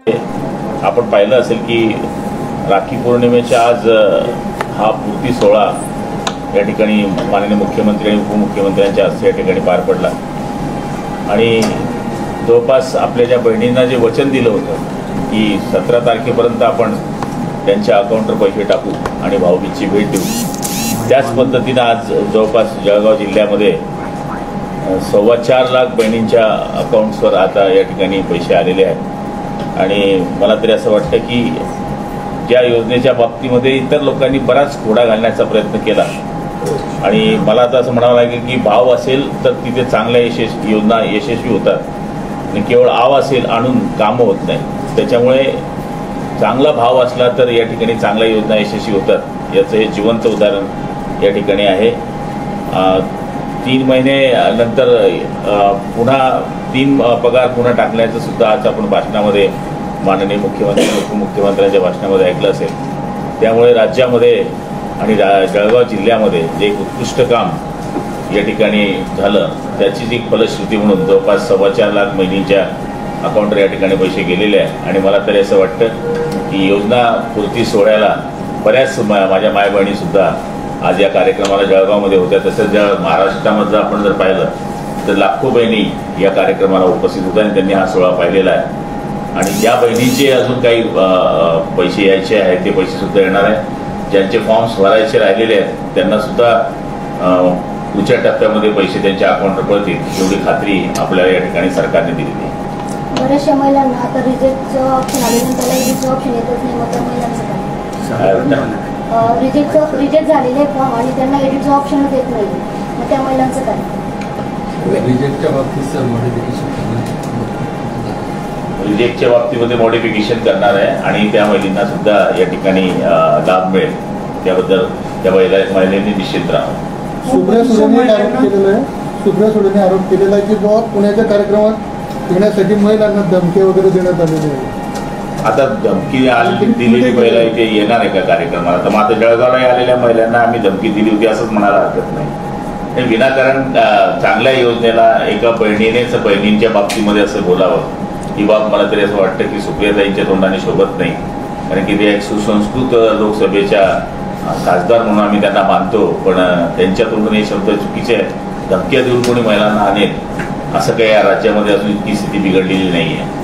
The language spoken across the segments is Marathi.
आपण पाहिलं असेल की राखी पौर्णिमेच्या आज हा पूर्ती सोहळा या ठिकाणी माननीय मुख्यमंत्री आणि उपमुख्यमंत्र्यांच्या हस्ते या ठिकाणी पार पडला आणि जवळपास आपल्या ज्या बहिणींना जे वचन दिलं होतं की 17 तारखेपर्यंत आपण त्यांच्या अकाउंटवर पैसे टाकू आणि भाऊबीजची भेट देऊ, त्याच पद्धतीनं आज जवळपास जळगाव जिल्ह्यामध्ये 4.25 लाख बहिणींच्या अकाउंट्सवर आता या ठिकाणी पैसे आलेले आहेत। आणि मला तरी असं वाटतं की ज्या योजनेच्या बाबतीमध्ये इतर लोकांनी बराच घोडा घालण्याचा प्रयत्न केला आणि मला आता असं म्हणावं लागेल की भाव असेल तर तिथे चांगल्या योजना यशस्वी होतात आणि केवळ आव असेल आणून कामं होत नाही। त्याच्यामुळे चांगला भाव असला तर या ठिकाणी चांगल्या योजना यशस्वी होतात, याचं हे जिवंत उदाहरण या ठिकाणी आहे। 3 महिने नंतर पुन्हा 3 पगार पुन्हा टाकण्याचं सुद्धा आज आपण भाषणामध्ये माननीय मुख्यमंत्री उपमुख्यमंत्र्यांच्या भाषणामध्ये ऐकलं असेल। त्यामुळे राज्यामध्ये आणि जळगाव जिल्ह्यामध्ये जे एक उत्कृष्ट काम या ठिकाणी झालं त्याची जी फलश्रुती म्हणून जवळपास 4.25 लाख महिन्यांच्या अकाउंटवर या ठिकाणी पैसे गेलेले आहे। आणि मला तरी असं वाटतं की योजना पूर्ती सोहळ्याला बऱ्याच माझ्या मायबहिणीसुद्धा आज या कार्यक्रमाला जळगावमध्ये होत्या। तसंच ज्या महाराष्ट्रामधलं आपण जर पाहिलं तर लाखो बहिणी या कार्यक्रमाला उपस्थित होत्या आणि त्यांनी हा सोहळा पाहिलेला आहे। आणि ज्या बहिणींचे अजून काही पैसे यायचे आहेत ते पैसेसुद्धा येणार आहे। ज्यांचे फॉर्म्स भरायचे राहिलेले आहेत त्यांनासुद्धा पुढच्या टप्प्यामध्ये पैसे त्यांच्या अकाउंटवर पडतील एवढी खात्री आपल्याला या ठिकाणी सरकारने दिलेली आहे। बऱ्याचशा महिलांना आता रिजेक्टचं ऑप्शन आल्यानंतर एडिटचं ऑप्शन येतच नाही, मग त्या महिलांचं काय? रिजेक्ट झालेले फॉर्म आणि त्यांना एडिटचं ऑप्शनच येत नाही, मग त्या महिलांचं काय? रिजेक्टच्या बाबतीमध्ये मॉडिफिकेशन करणार आहे आणि त्या महिलांना सुद्धा या ठिकाणी लाभ मिळेल, त्याबद्दल त्या महिलांनी निश्चित राहावं। सुप्रिया सुळेने आरोप केलेला आहे की जो पुण्याच्या कार्यक्रमात येण्यासाठी महिलांना धमकी वगैरे देण्यात आलेली आहे। आता धमकी दिलेली महिला इथे येणार आहे का कार्यक्रमाला? तर मग आता जळगावला आलेल्या महिलांना आम्ही धमकी दिली होती असंच म्हणायला हरकत नाही। विनाकारण चांगल्या योजनेला एका बहिणीनेच बहिणींच्या बाबतीमध्ये असं बोलावं ही बाब मला तरी असं वाटतं की सुप्रियाताईंच्या तोंडाने शोभत नाही। कारण की ते एक सुसंस्कृत लोकसभेच्या खासदार म्हणून आम्ही त्यांना मानतो, पण त्यांच्या तोंडाने हे शब्द चुकीचे आहेत। धमक्या देऊन कोणी महिलांना आणेल असं काही या राज्यामध्ये अजून इतकी स्थिती बिघडलेली नाही आहे।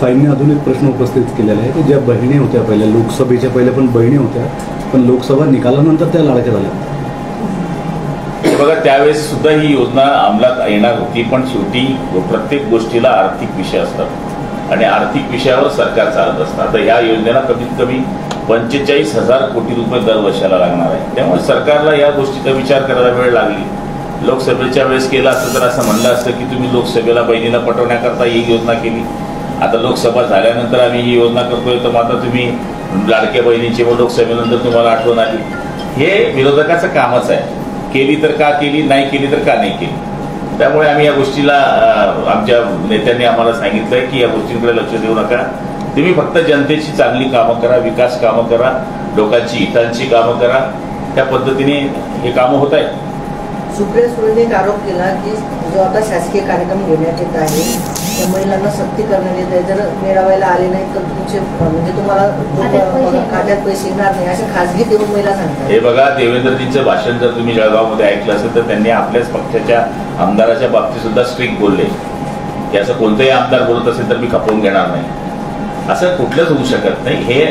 ताईंनी अजून एक प्रश्न उपस्थित केलेला आहे की ज्या बहिणी होत्या पहिल्या लोकसभेच्या पहिल्या पण बहिणी होत्या, पण लोकसभा निकालानंतर त्या लाडक्या झाल्या। बघा, त्यावेळेस सुद्धा ही योजना अंमलात येणार होती, पण शेवटी प्रत्येक गोष्टीला आर्थिक विषय असतात आणि आर्थिक विषयावर सरकार चालत असतं। आता या योजनेला कमीत कमी 45,000 कोटी रुपये दरवर्षाला लागणार आहे। त्यामुळे सरकारला या गोष्टीचा विचार करायला वेळ लागली। लोकसभेच्या वेळेस केला असतं तर असं म्हणलं असतं की तुम्ही लोकसभेला बहिणीला पटवण्याकरता ही योजना केली, आता लोकसभा झाल्यानंतर आम्ही ही योजना करतोय, तर मग आता तुम्ही लाडक्या बहिणीची व लोकसभेनंतर तुम्हाला आठवण आली। हे विरोधकाचं कामच आहे, केली तर का केली, नाही केली तर का नाही केली। त्यामुळे आम्ही या गोष्टीला आमच्या नेत्यांनी आम्हाला सांगितलंय की या गोष्टींकडे लक्ष देऊ नका, तुम्ही फक्त जनतेची चांगली कामं करा, विकास कामं करा, लोकांची हितांची कामं करा, त्या पद्धतीने हे कामं होत आहेत। सुप्रिया सुळेने एक आरोप केला की जो आता शासकीय कार्यक्रम घेण्यात येत आहे त्या महिलांना सक्ती करण्यात येत आहे, जर मेळाव्याला आले नाही तर तुमचे म्हणजे तुम्हाला खात्यात पैसे येणार नाही असे खासगी देऊन महिला सांगतात। हे बघा, देवेंद्रजींचं भाषण जर तुम्ही जळगावमध्ये ऐकलं असेल तर त्यांनी आपल्याच पक्षाच्या आमदाराच्या बाबतीत सुद्धा स्ट्रिक्ट बोलले की असं कोणताही आमदार बोलत असेल तर मी खपवून घेणार नाही, असं कुठलंच होऊ शकत नाही। हे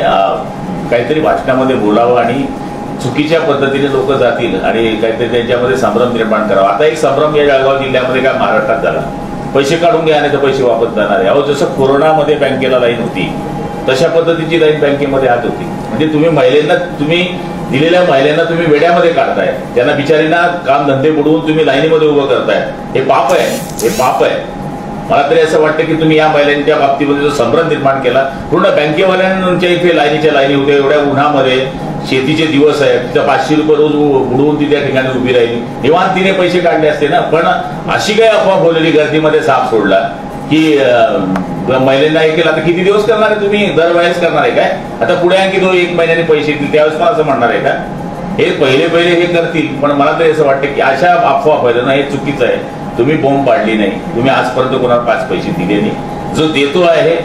काहीतरी भाषणामध्ये बोलावं आणि चुकीच्या पद्धतीने लोक जातील आणि काहीतरी त्यांच्यामध्ये संभ्रम निर्माण करावा। आता एक संभ्रम या जळगाव जिल्ह्यामध्ये काय महाराष्ट्रात झाला, पैसे काढून घ्या आणि तर पैसे वापस जाणार आहे। अहो, जसं कोरोनामध्ये बँकेला लाईन होती तशा पद्धतीची लाईन बँकेमध्ये आत होती। म्हणजे तुम्ही महिलांना, तुम्ही दिलेल्या महिलांना तुम्ही वेड्यामध्ये काढताय, त्यांना बिचारींना काम धंदे बुडवून तुम्ही लाईनीमध्ये उभं करताय, हे पाप आहे, हे पाप आहे। मला तरी असं वाटतं की तुम्ही या महिलांच्या बाबतीमध्ये जो संभ्रम निर्माण केला, पूर्ण बँकेवाल्यांच्या इथे लाईनीच्या लाईनी होत्या, एवढ्या उन्हामध्ये शेतीचे दिवस आहेत, तिथं 500 रुपये रोज बुडवून ती त्या ठिकाणी उभी राहिली, निवांत तिने पैसे काढले असते ना। पण अशी काही अफवा बोललेली, गर्दीमध्ये साप सोडला की महिलांना हे केलं, आता किती दिवस करणार आहे तुम्ही? दरवेळेस करणार आहे काय? आता पुढे आणखी 1 महिन्याने पैसे येतील त्यावेळेस पण असं म्हणणार आहे का? हे पहिले हे करतील, पण मला तरी असं वाटतं की अशा अफवा फैलणं हे चुकीचं आहे। तुम्ही बॉम्ब पाडली नाही, तुम्ही आजपर्यंत कोणाला 5 पैसे दिले नाही। जो देतो आहे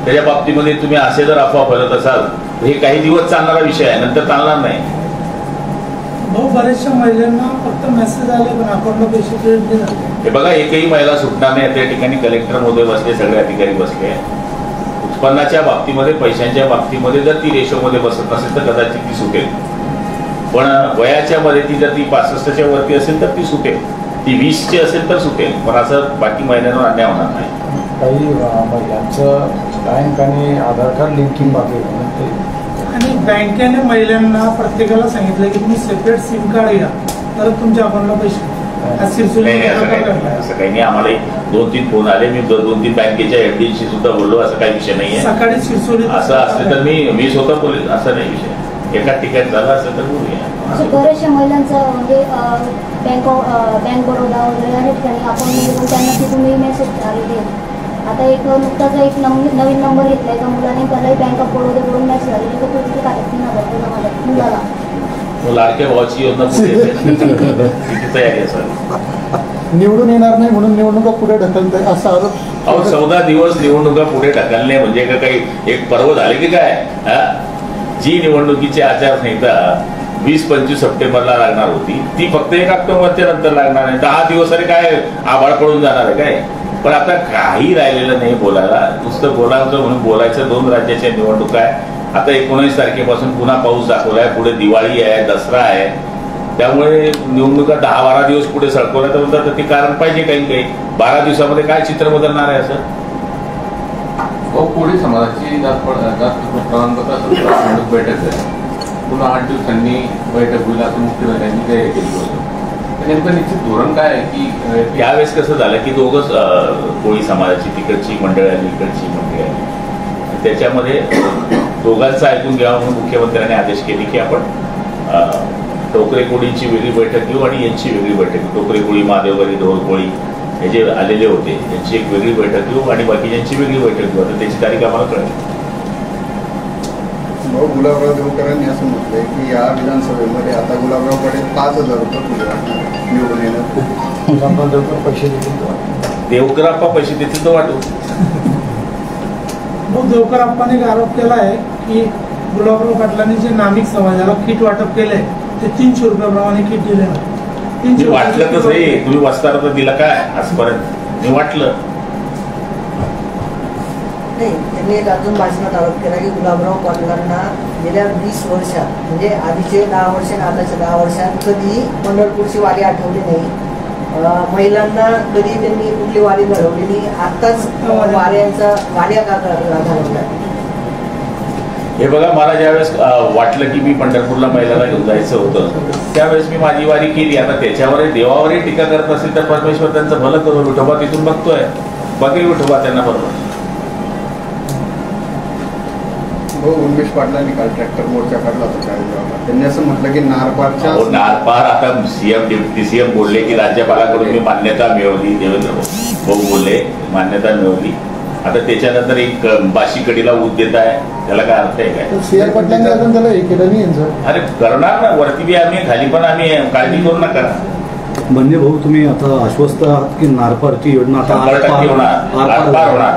त्याच्या बाबतीमध्ये तुम्ही असे जर अफवा फैलत असाल तर हे काही दिवस चालणारा विषय आहे, नंतर चालणार नाही. भाऊ बऱ्याचशा महिलांना फक्त मेसेज आले पण अकाउंटला पैसे क्रेडिट नाही झाले. हे बघा, एकही महिला सुटणार नाही. त्या ठिकाणी कलेक्टर महोदय बसले, सगळे अधिकारी बसले. उत्पन्नाच्या बाबतीमध्ये, पैशांच्या बाबतीमध्ये जर ती रेशोमध्ये बसत नसेल तर कदाचित ती सुटेल, पण वयाच्या मध्ये ती जर ती 65च्या वरती असेल तर ती सुटेल, ती 20ची असेल तर सुटेल, पण असं बाकी महिन्यांवर अन्याय होणार नाही. काही महिलांचं बँक आणि आधार कार्ड लिंकिंग बाकी आहे. आणि बँकेने महिलांना प्रत्येकाला सांगितलं की तुम्ही सेपरेट सिम कार्ड घ्या तर तुमच्या अकाउंटला पैसे. नाही, असं काही नाही. आम्हाला 2-3 फोन आले, मी 2-3 बँकेच्या एफडीशी सुद्धा बोललो, असं काही विषय नाहीये. सकाळी शिरसोली असं असलं तर मी स्वतः बोलेल, असं नाही विषय. एकाच ठिकाणी झालं असं तर बोलूया. बऱ्याचशा महिलांचं म्हणजे बँक बरोदा वगैरे अनेक ठिकाणी आपण त्यांना तिथून मेसेज आलेले. आता एक नुकताच एक नवीन नंबर घेतला एका मुलाने, त्यालाही बँक ऑफ बरोडाकडून मेसेज आलेली की तो तिथे काय 3,000 मुलाला लाडक्या भावाची योजना किती तयारी असेल. निवडून येणार नाही म्हणून निवडणुका पुढे ढकलताय असा आरोप. अहो 14 दिवस निवडणुका पुढे ढकलणे म्हणजे का काही एक पर्व झाले की काय? जी निवडणुकीची आचारसंहिता 20-25 सप्टेंबरला लागणार होती ती फक्त 1 ऑक्टोबरच्या नंतर लागणार आहे. 10 दिवस अरे काय आभाळ पडून जाणार आहे काय? पण आता काही राहिलेलं नाही बोलायला. नुसतं बोलायचं म्हणून बोलायचं. 2 राज्याच्या निवडणुका आहे. आता 19 तारखेपासून पुन्हा पाऊस दाखवलाय, पुढे दिवाळी आहे, दसरा आहे, त्यामुळे निवडणुका 10-12 दिवस पुढे सळकवल्या तर म्हणतात ते कारण पाहिजे. काही 12 दिवसामध्ये काय चित्र बदलणार आहे असं? कोळी समाजाची जास्त प्रमाणपत्र बैठक झाली, पुन्हा 8 दिवसांनी बैठक होईल असं मुख्यमंत्र्यांनी तयारी केली होती. नेमकं निश्चित धोरण काय आहे की यावेळेस कसं झालं की दोघंच कोळी समाजाची तिकडची मंडळी आली, इकडची मंडळी आली, त्याच्यामध्ये दोघांचं ऐकून घ्यावं म्हणून मुख्यमंत्र्यांनी आदेश केले की आपण टोकरे कोळींची वेगळी बैठक घेऊ आणि यांची वेगळी बैठक घेऊ. टोकरे कोळी, मादेवगरी, ढोल कोळी हे जे आलेले होते यांची एक वेगळी बैठक घेऊ आणि बाकीच्यांची वेगळी बैठक घेऊ. आता त्याची तारीख आम्हाला कळली. भाऊ, गुलाबराव देवकरांनी असं म्हटलंय की या विधानसभेमध्ये आता गुलाबराव पटेल 5,000 रुपये निवडून येणं. पैसे देतील, देवकराप्पा पैसे देतील तर वाटू. मग देवकर आप्पाने एक आरोप केला आहे की गुलाबराव पाटलांनी जे नामिक समाजाला किट वाटप केलंय ते 300 रुपयाप्रमाणे किट दिले नाही. 300 वाटलं तर सही, तुम्ही वस्तारा तर दिला काय आजपर्यंत? मी वाटलं नाही. त्यांनी एक अजून भाषणात आरोप केला की गुलाबराव पाटलांना गेल्या 20 वर्षात म्हणजे आधीचे 10 वर्ष आणि आताच्या 10 वर्षात कधी पंढरपूरची वारी आठवली नाही. महिलांना कधी त्यांनी कुठली वारी घडवलेली, आताच वाऱ्या का घालवल्या. हे बघा, मला ज्यावेळेस वाटलं की मी पंढरपूरला महिलाला घेऊन जायचं होतं त्यावेळेस मी माझी वारी केली. आता त्याच्यावरही देवावरही टीका करत असेल तर परमेश्वर त्यांचं भलं करून विठोबा तिथून बघतोय, बघेल विठोबा त्यांना बरोबर. भाऊ, उन्मेष पाटलांनी काल ट्रॅक्टर मोर्चा काढला होता चाळीसगावला. त्यांनी असं म्हटलं की नारपारच्या नारपार आता सीएम डेप्युटी सीएम बोलले की राज्यपालाकडून मी मान्यता मिळवली. देवेंद्र भाऊ बोलले मान्यता मिळवली. आता त्याच्यानंतर एक बाशीकडीला ऊत देत आहे, त्याला काय अर्थ आहे काय? सीआर पाटलांनी अजून त्याला हे केलं नाही यांचं. अरे करणार ना, वरती बी आम्ही खाली पण आम्ही, काळजी करू नका. म्हणजे भाऊ तुम्ही आता आश्वस्त आहात की नारपारची योजना आता 100% होणार. आरपार होणार.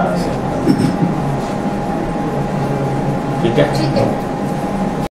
ठीक आहे.